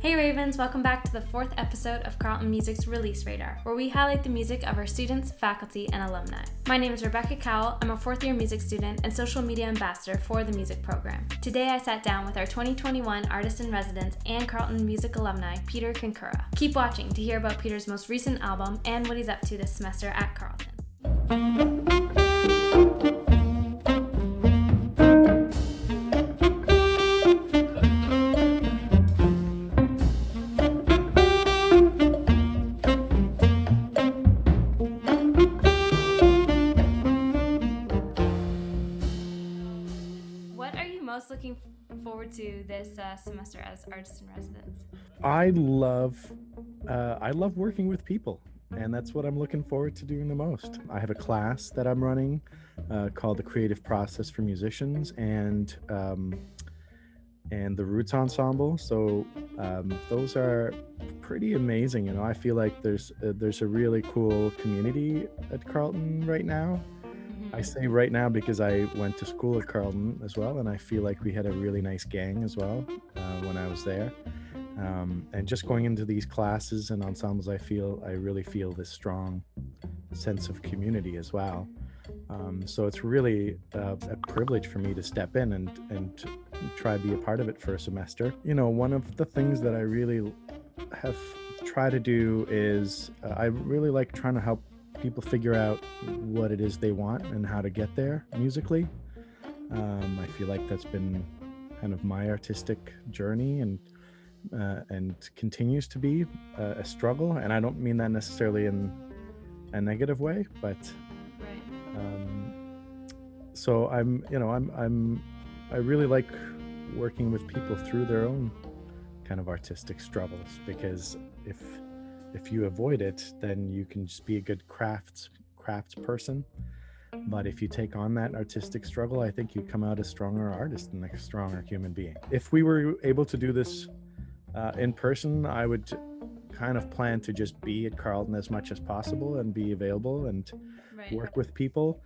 Hey Ravens, welcome back to the 4th episode of Carleton Music's Release Radar, where we highlight the music of our students, faculty, and alumni. My name is Rebecca Cowal. I'm a 4th year music student and social media ambassador for the music program. Today I sat down with our 2021 Artist in Residence and Carleton Music alumni, Petr Cancura. Keep watching to hear about Peter's most recent album and what he's up to this semester at Carleton. Looking forward to this semester as Artist in Residence? I love working with people, and that's what I'm looking forward to doing the most. I have a class that I'm running called the Creative Process for Musicians and the Roots Ensemble. So those are pretty amazing. You know, I feel like there's a really cool community at Carleton right now. I say right now because I went to school at Carleton as well, and I feel like we had a really nice gang as well when I was there. And just going into these classes and ensembles, I really feel this strong sense of community as well. So it's really a privilege for me to step in and try to be a part of it for a semester. You know, one of the things that I really have tried to do is I really like trying to help people figure out what it is they want and how to get there musically. I feel like that's been kind of my artistic journey and continues to be a struggle. And I don't mean that necessarily in a negative way, but so I really like working with people through their own kind of artistic struggles, because if you avoid it, then you can just be a good crafts person. But if you take on that artistic struggle, I think you come out a stronger artist and like a stronger human being. If we were able to do this in person, I would kind of plan to just be at Carleton as much as possible and be available and work with people.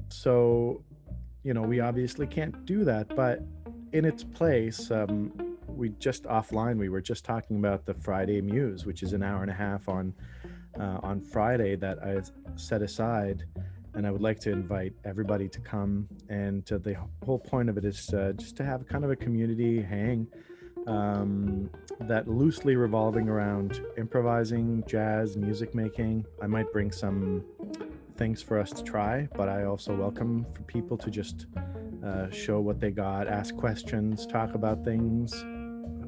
So, you know, we obviously can't do that, but in its place, we were just talking about the Friday Muse, which is an hour and a half on Friday that I set aside, and I would like to invite everybody to come. And the whole point of it is just to have kind of a community hang that loosely revolving around improvising, jazz, music making. I might bring some things for us to try, but I also welcome for people to just show what they got, ask questions, talk about things.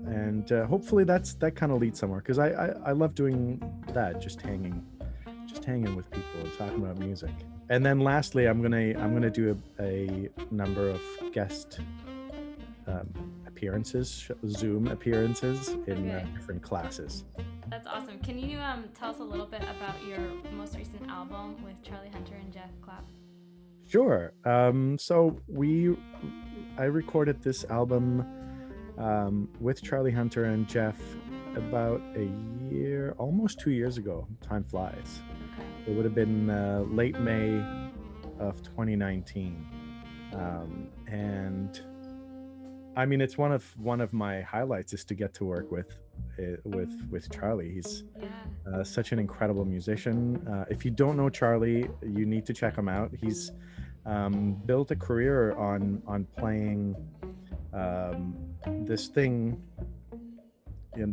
And hopefully that kind of leads somewhere, because I love doing that, just hanging with people and talking about music. And then lastly, I'm gonna do a number of guest appearances, Zoom appearances in different classes. That's awesome. Can you tell us a little bit about your most recent album with Charlie Hunter and Geoff Clapp? Sure. So I recorded this album with Charlie Hunter and Geoff about a year, almost 2 years ago. Time flies. It would have been late May of 2019, and I mean, it's one of my highlights is to get to work with Charlie. He's such an incredible musician. If you don't know Charlie, you need to check him out. He's built a career on playing this thing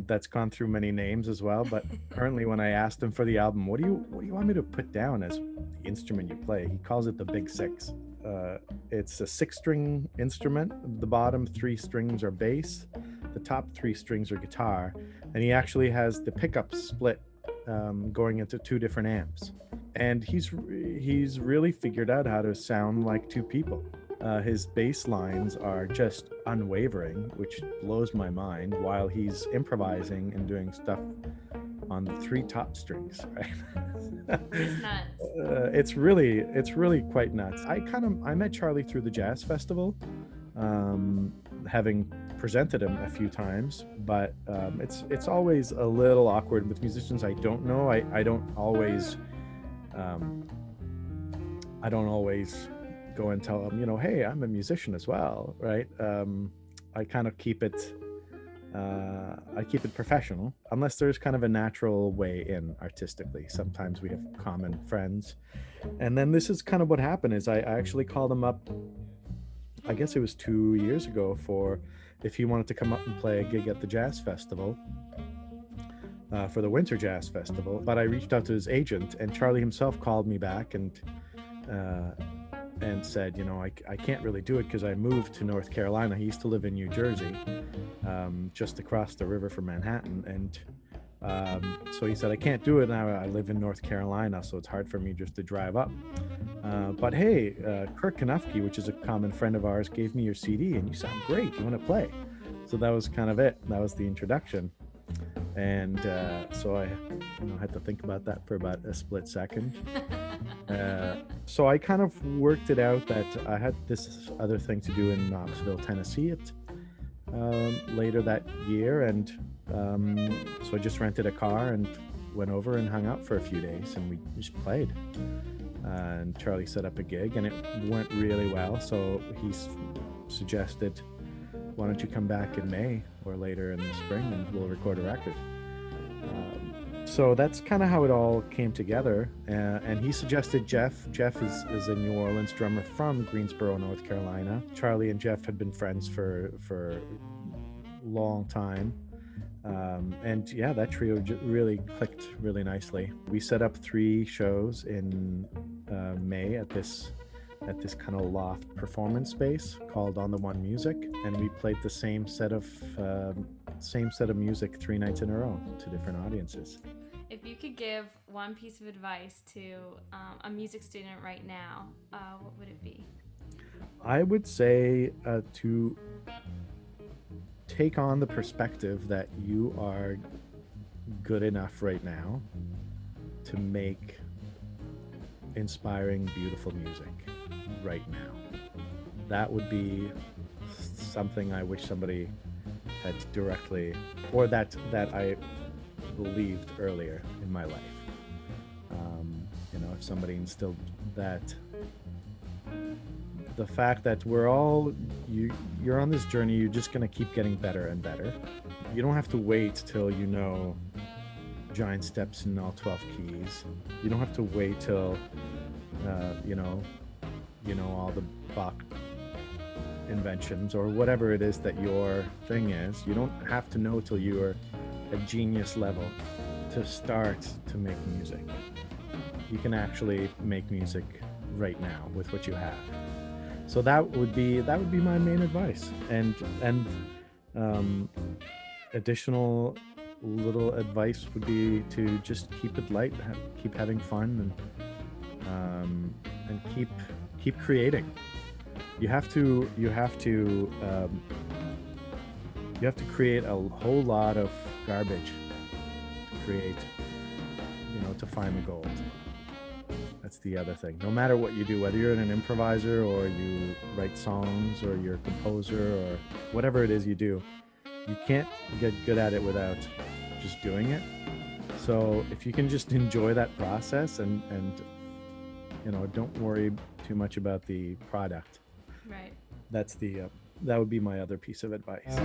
that's gone through many names as well, but currently when I asked him for the album, what do you want me to put down as the instrument you play, he calls it the Big Six. It's a 6-string instrument. The bottom 3 strings are bass, the top 3 strings are guitar, and he actually has the pickups split going into 2 different amps. And he's really figured out how to sound like 2 people. His bass lines are just unwavering, which blows my mind, while he's improvising and doing stuff on the 3 top strings, right? It's nuts. It's really quite nuts. I met Charlie through the Jazz Festival, having presented him a few times, but it's always a little awkward with musicians I don't know. I don't always go and tell them, hey, I'm a musician as well, right? I kind of keep it I keep it professional, unless there's kind of a natural way in artistically. Sometimes we have common friends. And then this is kind of what happened is I actually called him up, I guess it was 2 years ago, for if he wanted to come up and play a gig at the Jazz Festival, for the Winter Jazz Festival. But I reached out to his agent, and Charlie himself called me back and said, I can't really do it because I moved to North Carolina. He used to live in New Jersey, just across the river from Manhattan. And so he said, I can't do it now. I live in North Carolina, so it's hard for me just to drive up. But hey, Kirk Kanufke, which is a common friend of ours, gave me your CD and you sound great. You want to play? So that was kind of it. That was the introduction. And so I had to think about that for about a split second. So I kind of worked it out that I had this other thing to do in Knoxville, Tennessee later that year. And so I just rented a car and went over and hung out for a few days, and we just played. And Charlie set up a gig, and it went really well. So he suggested, why don't you come back in May or later in the spring and we'll record a record. So that's kind of how it all came together. And he suggested Geoff. Geoff is a New Orleans drummer from Greensboro, North Carolina. Charlie and Geoff had been friends for a long time. And yeah, that trio really clicked really nicely. We set up 3 shows in May at this kind of loft performance space called On the One Music, and we played the same set of music 3 nights in a row to different audiences. If you could give one piece of advice to a music student right now, what would it be? I would say to take on the perspective that you are good enough right now to make inspiring, beautiful music right now. That would be something I wish somebody had directly, or that I believed earlier in my life. If somebody instilled that, the fact that we're all, you're on this journey, you're just gonna keep getting better and better. You don't have to wait till you know giant steps in all 12 keys. You don't have to wait till you know all the Bach inventions or whatever it is that your thing is. You don't have to know till you are at genius level to start to make music. You can actually make music right now with what you have. So that would be my main advice. And additional little advice would be to just keep it light, keep having fun, and keep creating. You have to create a whole lot of garbage to create, to find the gold. That's the other thing. No matter what you do, whether you're an improviser or you write songs or you're a composer or whatever it is you do, you can't get good at it without just doing it. So if you can just enjoy that process and don't worry too much about the product. Right. That would be my other piece of advice.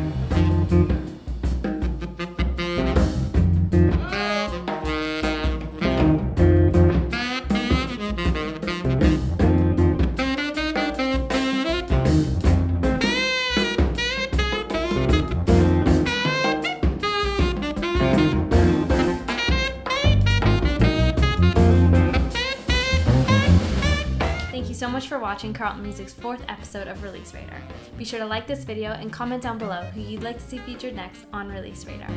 So much for watching Carleton Music's 4th episode of Release Radar. Be sure to like this video and comment down below who you'd like to see featured next on Release Radar.